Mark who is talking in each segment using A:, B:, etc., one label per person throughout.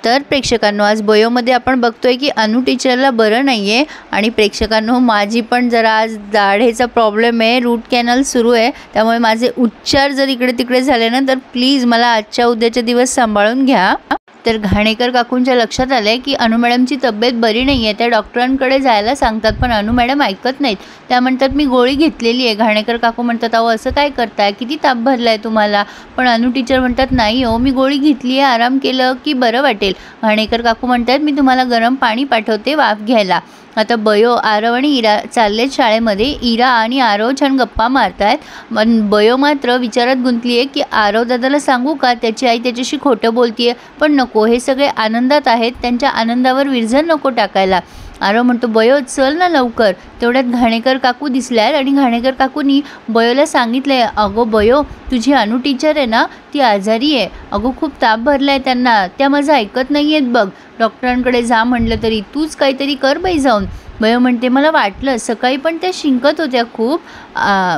A: तर प्रेक्षकांनो, आज बयोमध्ये आपण बघतोय की अनु टीचरला बरं नाही आहे आणि प्रेक्षकांनो, माझी पण जरा आज दाढेचा प्रॉब्लेम आहे, रूट कॅनल सुरू आहे, त्यामुळे माझे उच्चार जर इकडे तिकडे झाले ना तर प्लीज मला आजच्या उद्याचे दिवस सांभाळून घ्या। तर घाणेकर काकूंच्या लक्षात आले की अनु मॅडमची तब्येत बरी नाही आहे, त्या डॉक्टरांकडे जायला सांगतात, पण अनु मॅडम ऐकत नाहीत। त्या म्हणतात मी गोळी घेतलेली आहे। घाणेकर काकू म्हणतात अहो असं काय करताय, किती ताप भरलाय तुम्हाला? पण अनु टीचर म्हणतात नाही हो, मी गोळी घेतली आहे, आराम केलं की बरं वाटेल। घाणेकर काकू म्हणतात मी तुम्हाला गरम पाणी पाठवते वाफ घ्यायला। आता बयो, आरव आणि इरा चाललेत शाळेमध्ये। इरा आणि आरव छान गप्पा मारतायत, पण बयो मात्र विचारात गुंतली आहे की आरव दादाला सांगू का त्याची आई त्याच्याशी खोटं बोलतीये, पण नको, हे सगळे आनंदात आहेत, त्यांच्या आनंदावर विरजण नको टाकायला। आरव म्हणतो बयो चल ना लवकर। तेवढ्यात घाणेकर काकू दिसल्यात आणि घाणेकर काकूंनी बयोला सांगितलंय अगो बयो, तुझी अनु टीचर आहे ना ती आजारी आहे, अगो खूप ताप भरलाय त्यांना, त्या माझं ऐकत नाही आहेत बघ, डॉक्टरांकडे जा म्हणलं तरी, तूच काहीतरी कर बाई जाऊन। बयो म्हणते मला वाटलं, सकाळी पण त्या शिंकत होत्या खूप,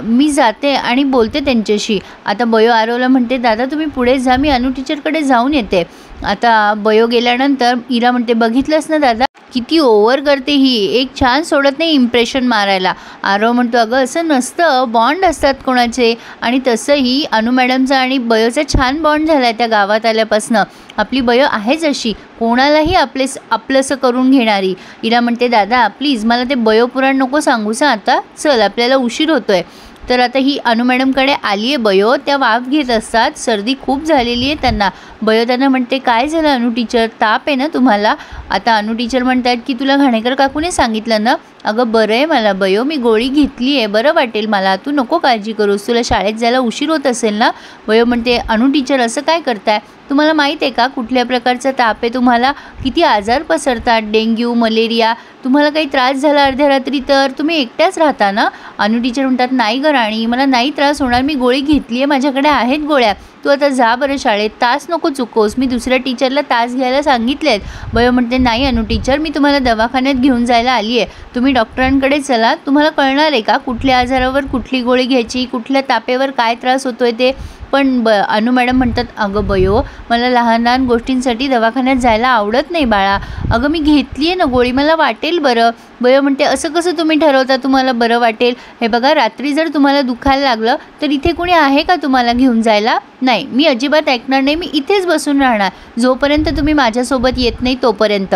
A: मी जाते आणि बोलते त्यांच्याशी। आता बयो आरवला म्हणते दादा तुम्ही पुढे जा, मी अनु टीचरकडे जाऊन येते। आता बयो गेल्यानंतर इरा म्हणते बघितलंस ना दादा किती ओव्हर करते ही, एक छान सोडत नाही इम्प्रेशन मारायला। आरव म्हणतो अगं असं नसतं, बॉन्ड असतात कोणाचे, आणि तसंही अनु मॅडमचा आणि बयोचा छान बॉन्ड झाला आहे त्या गावात आल्यापासनं। आपली बयो आहेच अशी, कोणालाही आपलंसं करून घेणारी। इरा म्हणते दादा प्लीज मला ते बयो पुराण नको सांगूस आता, चल आपल्याला उशीर होतोय। तर आता ही अनु मॅडमकडे आली आहे बयो, त्या वाफ घेत असतात, सर्दी खूप झालेली आहे त्यांना। बयो त्यांना म्हणते काय झालं अनु टीचर, ताप आहे ना तुम्हाला? आता अनु टीचर म्हणतात की तुला घाणेकर काकूने सांगितलं ना? अगं बरं आहे मला बयो, मी गोळी घेतली आहे, बरं वाटेल मला, तू नको काळजी करूस, तुला शाळेत जायला उशीर होत असेल ना? बयो म्हणते अनु टीचर असं काय करताय, तुम्हाला माहीत आहे का कुठल्या प्रकारचा ताप आहे तुम्हाला, किती आजार पसरतात, डेंग्यू मलेरिया, तुम्हाला काही त्रास झाला अर्ध्या रात्री तर तुम्ही एकट्याच राहता ना? अनु टीचर म्हणतात नाही ग राणी, मला नाही त्रास होणार, मी गोळी घेतली आहे, माझ्याकडे आहेत गोळ्या, तू आता जा बरं शाळेत, तास नको चुकोस, मी दुसऱ्या टीचरला तास घ्यायला सांगितलेत। बयो म्हणते नाही अनु टीचर, मी तुम्हाला दवाखान्यात घेऊन जायला आली आहे, तुम्ही डॉक्टरांकडे चला, तुम्हाला कळणार आहे का कुठल्या आजारावर कुठली गोळी घ्यायची, कुठल्या तापेवर काय त्रास होतोय ते। पण अनु मॅडम म्हणतात अगं बयो, मला लहान लहान गोष्टींसाठी दवाखान्यात जायला आवडत नाही बाळा, अगं मी घेतली आहे ना गोळी, मला वाटेल बरं। बयो म्हणते असं कसं तुम्ही ठरवता तुम्हाला बरं वाटेल, हे बघा रात्री जर तुम्हाला दुखायला लागलं तर इथे कोणी आहे का तुम्हाला घेऊन जायला? नाही, मी अजिबात ऐकणार नाही, मी इथेच बसून राहणार जोपर्यंत तुम्ही माझ्यासोबत येत नाही तोपर्यंत।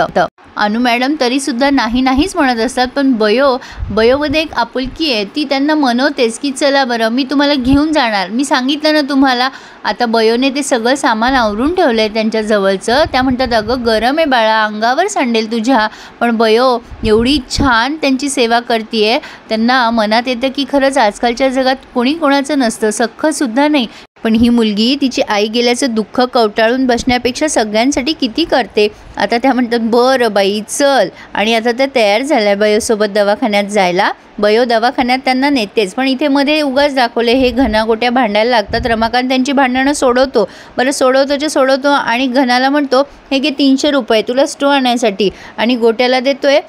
A: अनु मॅडम तरीसुद्धा नाही नाहीच म्हणत असतात, पण बयोमध्ये एक आपुलकी आहे, ती त्यांना मनवतेच की चला बरं मी तुम्हाला घेऊन जाणार, मी सांगितलं ना तुम्हाला। आता बयोने ते सगळं सामान आवरून ठेवलं आहे त्यांच्या जवळचं। त्या म्हणतात अगं गरम आहे बाळा, अंगावर सांडेल तुझ्या, पण बयो एवढी छान त्यांची सेवा करते, त्यांना मनात येतं की खरंच आजकालच्या जगात कोणी कोणाचं नसतं, सख्खंसुद्धा नाही, पण ही मुलगी तिची आई गेल्याचं दुःख कवटाळून बसण्यापेक्षा सगळ्यांसाठी किती करते। आता त्या म्हणतात बरं बाई चल, आणि आता त्या तयार झाल्या बयोसोबत दवाखान्यात जायला। बयो दवाखान्यात त्यांना नेतेच, पण इथे मध्ये उगाच दाखवले हे घनागोट्या भांडायला लागतात। रमाकांत त्यांची भांडणं सोडवतो, बरं सोडवतो आणि घनाला म्हणतो हे घे 300 रुपये तुला स्टो आणण्यासाठी, आणि गोट्याला देतोय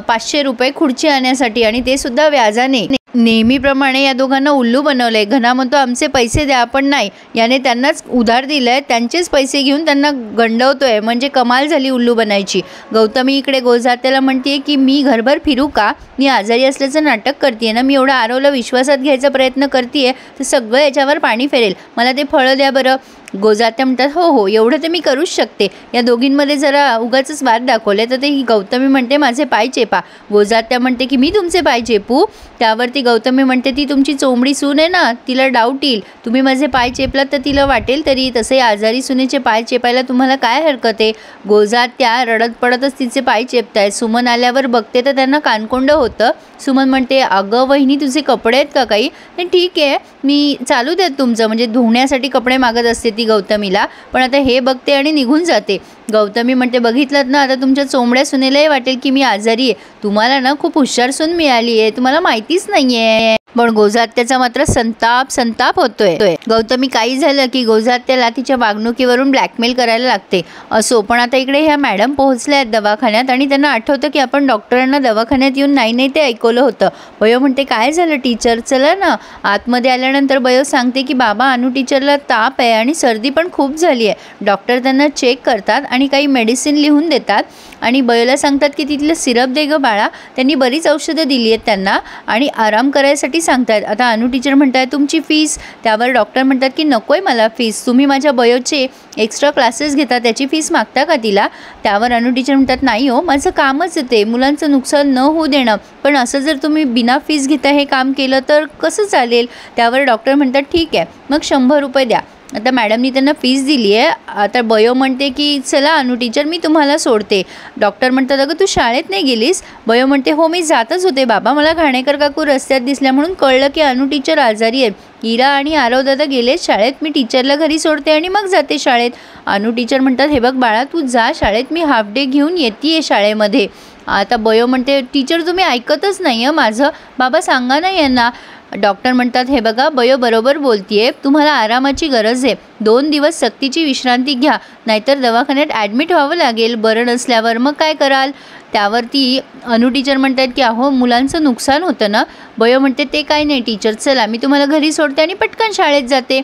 A: 500 रुपये खुर्ची आणण्यासाठी, आणि ते सुद्धा व्याजाने। नेहमीप्रमाणे या दोघांना उल्लू बनवलंय। घना म्हणतो आमचे पैसे द्या, आपण नाही, याने त्यांनाच उधार दिलंय, त्यांचेच पैसे घेऊन त्यांना गंडवतोय, म्हणजे कमाल झाली उल्लू बनायची। गौतमी इकडे गोजात्याला म्हणते की मी घरभर फिरू का, मी आजारी असल्याचं नाटक करते ना, मी एवढं आरवला विश्वासात घ्यायचा प्रयत्न करते तर सगळं याच्यावर पाणी फेरेल, मला ते फळं द्या बरं। गोजात्या म्हणतात हो एवढं तर मी करूच शकते। या दोघींमध्ये जरा उगाचच वाद दाखवले तर ते गौतमी म्हणते माझे पाय चेपा। गोजात्या म्हणते की मी तुमचे पाय चेपू, त्यावरती गौतमी म्हणते ती तुमची चोंबडी सून आहे ना, तिला डाऊट येईल, तुम्ही माझे पाय चेपलात तर तिला वाटेल तरी, तसे आजारी सुनेचे पाय चेपायला तुम्हाला काय हरकत आहे? गोजात्या रडत पडतच तिचे पाय चेपतायत। सुमन आल्यावर बघते तर त्यांना कानकोंड होतं। सुमन म्हणते अगं वहिनी तुझे कपडे आहेत का काही? नाही ठीक आहे मी चालू देत तुमचं, म्हणजे धुण्यासाठी कपडे मागत असते ती गौतमीला, पण आता हे बघते आणि निघून जाते। गौतमी म्हणते बघितलं ना, आता तुमच्या चोंबड्या सुनेलाही वाटेल की मी आजारी आहे, तुम्हाला ना खूप हुशार सून मिळाली आहे, तुम्हाला माहितीच नाहीये। पण गोजात्याचा मात्र संताप होतोय। गौतमी काही झालं की गोजात्याला तिच्या वागणुकीवरून ब्लॅकमेल करायला लागते। असो, पण आता इकडे ह्या मॅडम पोहोचल्या आहेत दवाखान्यात आणि त्यांना आठवतं की आपण डॉक्टरांना दवाखान्यात येऊन नाही ते ऐकवलं होतं। बयो म्हणते काय झालं टीचर, चला ना। आतमध्ये आल्यानंतर बयो सांगते की बाबा अनु टीचरला ताप आहे आणि सर्दी पण खूप झाली आहे। डॉक्टर त्यांना चेक करतात आणि काही मेडिसिन लिहून देतात आणि बयोला सांगतात की तिथलं सिरप दे गं बाळा। त्यांनी बरीच औषधं दिली आहेत त्यांना आणि आराम करायसाठी सांगतात। आता अनु टीचर म्हणतात तुमची फीस, त्यावर डॉक्टर म्हणतात की नको आहे मला फीस, तुम्ही माझ्या बयोचे एक्स्ट्रा क्लासेस घेता त्याची फीस मागता का तिला? त्यावर अनु टीचर म्हणतात नाही हो, माझं कामच ते मुलांचं नुकसान न होऊ देणं, पण असं जर तुम्ही बिना फीस घेता हे काम केलं तर कसं चालेल? त्यावर डॉक्टर म्हणतात ठीक आहे मग 100 रुपये द्या। आता मॅडमनी त्यांना फीस दिली आहे। आता बयो म्हणते की चला अनु टीचर मी तुम्हाला सोडते। डॉक्टर म्हणतात अगं तू शाळेत नाही गेलीस? बयो म्हणते हो मी जातच होते बाबा, मला घाणेकर काकू रस्त्यात दिसल्या म्हणून कळलं की अनु टीचर आजारी आहेत। इरा आणि आरव दादा गेले शाळेत, मी टीचरला घरी सोडते आणि मग जाते शाळेत। अनु टीचर म्हणतात हे बघ बाळा तू जा शाळेत, मी हाफ डे घेऊन येते शाळेमध्ये। आता बयो म्हणते टीचर तुम्ही ऐकतच नाही माझं, बाबा सांगा ना यांना। डॉक्टर म्हणतात हे बघा बयो बरोबर बोलतीये, तुम्हाला आरामाची गरज आहे, 2 दिवस सक्तीची विश्रांती घ्या, नाहीतर दवाखान्यात ॲडमिट व्हावं लागेल बरं नसल्यावर, मग काय कराल? त्यावरती अनु टीचर म्हणतात की अहो मुलांचं नुकसान होतं ना। बयो म्हणते ते काय नाही टीचर, चला मी तुम्हाला घरी सोडते आणि पटकन शाळेत जाते।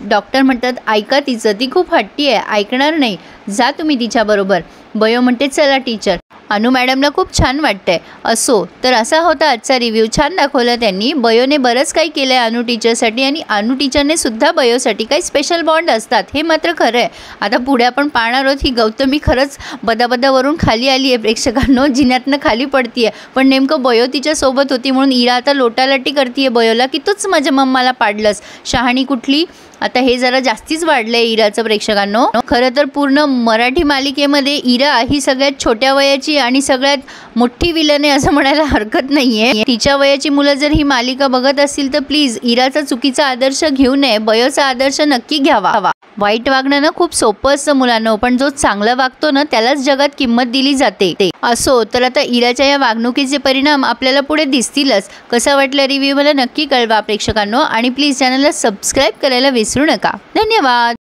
A: डॉक्टर म्हणतात ऐका तिचं, ती खूप हट्टी आहे, ऐकणार नाही, जा तुम्ही तिच्याबरोबर। बयो म्हणते चला टीचर। अनु मॅडमला खूप छान वाटतंय। असो तर असा होता आजचा रिव्ह्यू, छान दाखवला त्यांनी। बयोने बरंच काही केलं आहे अनु टीचरसाठी आणि अनु टीचरने सुद्धा बयोसाठी काही स्पेशल बॉन्ड असतात, हे मात्र खरं आहे। आता पुढे आपण पाहणार आहोत ही गौतमी खरंच बदाबदावरून खाली आली आहे प्रेक्षकांनो, जिन्यातनं खाली पडतीये, पण नेमकं बयो तिच्यासोबत होती म्हणून इरा आता लोटालाटी करतीये बयोला की तूच माझ्या मम्माला पाडलंस, शहाणी कुठली। आता हे जरा जास्तीच वाढलंय इराचं प्रेक्षकांनो। खरं तर पूर्ण मराठी मालिकेमध्ये इरा ही सगळ्यात छोट्या वयाची आणि सगळ्यात मोठी विलन आहे असं म्हणायला हरकत नाहीये। तिच्या वयाची मुलं जर ही मालिका बघत असतील तर प्लीज इराचा चुकीचा आदर्श घेऊ नये, बयोचा आदर्श नक्की घ्यावा। वाईट वागणं ना खूप सोपं असतं मुलांना, पण जो चांगला वागतो ना त्यालाच जगात किंमत दिली जाते। असो तर आता इराच्या या वागणुकीचे परिणाम आपल्याला पुढे दिसतीलच। कसा वाटला रिव्ह्यू मला नक्की कळवा प्रेक्षकांनो आणि प्लीज चॅनलला सबस्क्राईब करायला विसरू नका। धन्यवाद।